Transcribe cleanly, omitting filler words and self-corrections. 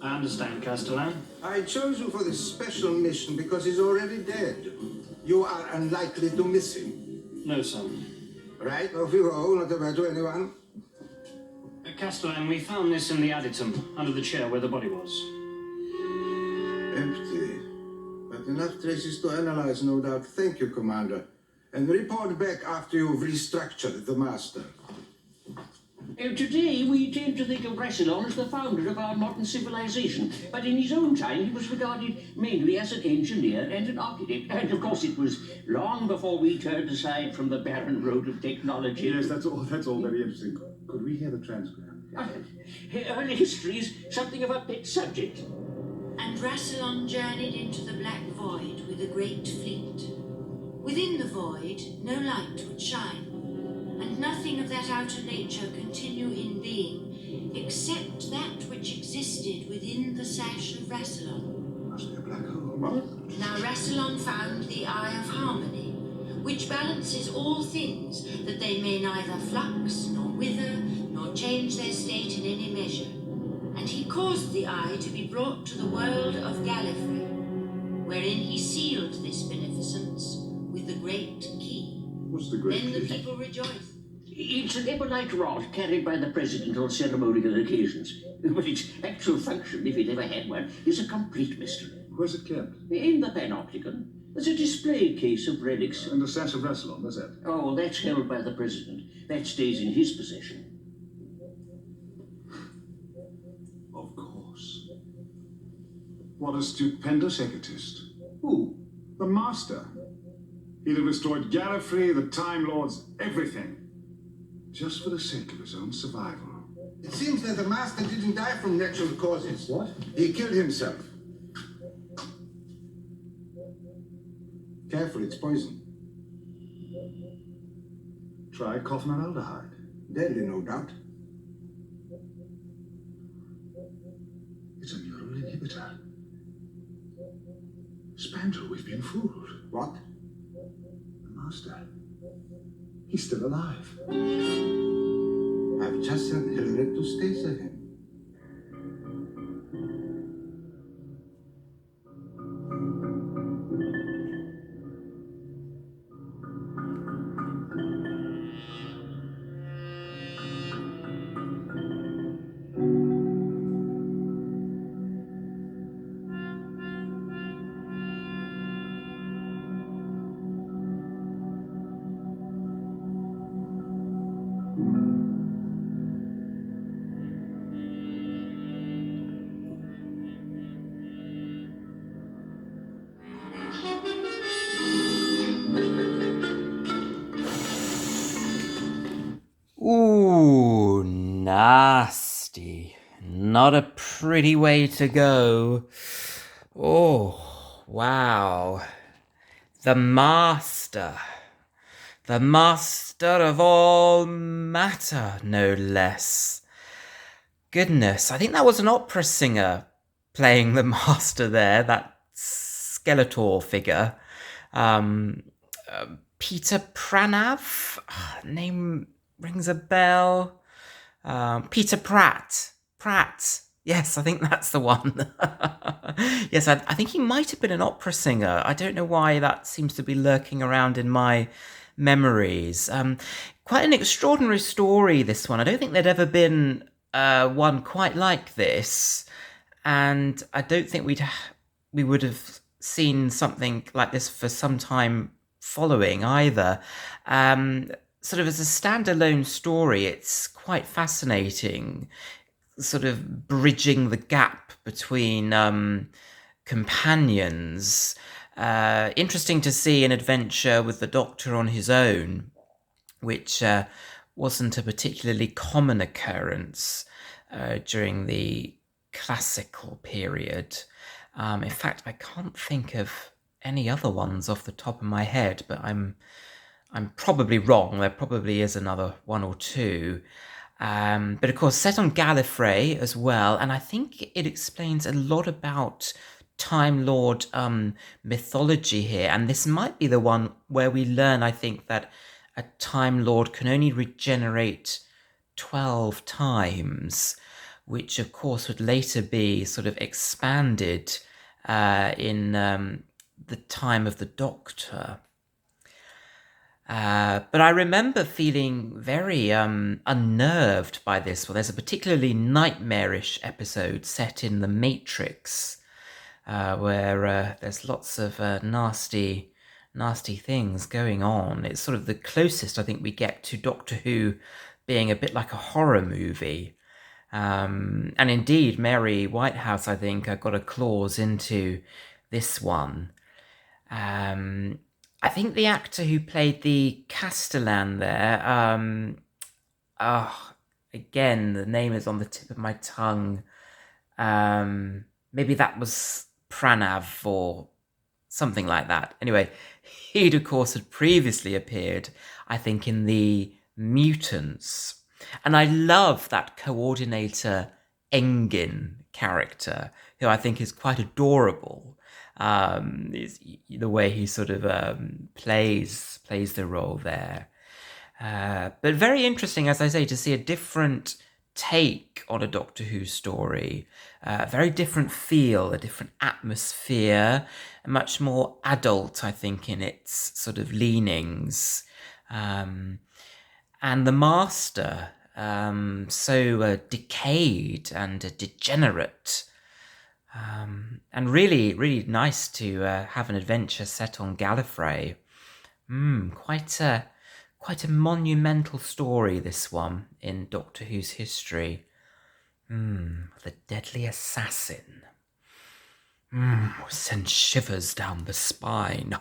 I understand, Castellan. I chose you for this special mission because he's already dead. You are unlikely to miss him. No, son. Right, off you go, not a word to anyone. Castellan, we found this in the additum, under the chair where the body was. Empty. But enough traces to analyze, no doubt. Thank you, Commander. And report back after you've restructured the Master. Today, we tend to think of Rassilon as the founder of our modern civilization, but in his own time, he was regarded mainly as an engineer and an architect. And of course, it was long before we turned aside from the barren road of technology. Yes, that's all very interesting. Could we hear the transcript? Early history is something of a pet subject. And Rassilon journeyed into the black void with a great fleet. Within the void, no light would shine, and nothing of that outer nature continue in being, except that which existed within the sash of Rassilon. Must be a black hole. What? Now Rassilon found the Eye of Harmony, which balances all things, that they may neither flux, nor wither, nor change their state in any measure. And he caused the eye to be brought to the world of Gallifrey, wherein he sealed this beneficence with the great key. What's the great Then key? the people rejoiced. It's an ebonite rod carried by the president on ceremonial occasions, but its actual function, if it ever had one, is a complete mystery. Where's it kept? In the Panopticon, there's a display case of relics. In the sash of Rassilon, that's it. Oh, that's held by the president. That stays in his possession. Of course. What a stupendous egotist. Who? The Master. He'd have destroyed Gallifrey, the Time Lords, everything. Just for the sake of his own survival. It seems that the Master didn't die from natural causes. What? He killed himself. Careful, it's poison. Try coffinaldehyde. Deadly, no doubt. It's a neural inhibitor. Spandrel, we've been fooled. What? The Master. He's still alive. I've just sent Hillary to station him. Ooh, nasty. Not a pretty way to go. Oh, wow. The Master. The Master of all matter, no less. Goodness, I think that was an opera singer playing the Master there, that Skeletor figure. Peter Pranav? Name rings a bell. Peter Pratt. Yes, I think that's the one. Yes, I think he might have been an opera singer. I don't know why that seems to be lurking around in my memories. Quite an extraordinary story, this one. I don't think there'd ever been one quite like this. And I don't think we would have seen something like this for some time following either. Sort of as a standalone story, it's quite fascinating, sort of bridging the gap between companions. Interesting to see an adventure with the Doctor on his own, which wasn't a particularly common occurrence during the classical period. In fact, I can't think of any other ones off the top of my head, but I'm probably wrong. There probably is another one or two. But of course, set on Gallifrey as well. And I think it explains a lot about Time Lord mythology here. And this might be the one where we learn, I think, that a Time Lord can only regenerate 12 times, which of course would later be sort of expanded in the time of the Doctor. But I remember feeling very unnerved by this. Well, there's a particularly nightmarish episode set in the Matrix where there's lots of nasty things going on. It's sort of the closest I think we get to Doctor Who being a bit like a horror movie. And indeed, Mary Whitehouse, I think, got a clause into this one. I think the actor who played the Castellan there, again, the name is on the tip of my tongue. Maybe that was Pranav or something like that. Anyway, he'd of course had previously appeared, I think, in the Mutants. And I love that coordinator Engin character, who I think is quite adorable. Is the way he sort of plays the role there. But very interesting, as I say, to see a different take on a Doctor Who story. A very different feel, a different atmosphere, much more adult, I think, in its sort of leanings. And the Master, so decayed and degenerate. And really, really nice to have an adventure set on Gallifrey. Quite a monumental story, this one, in Doctor Who's history. The Deadly Assassin. Sends shivers down the spine.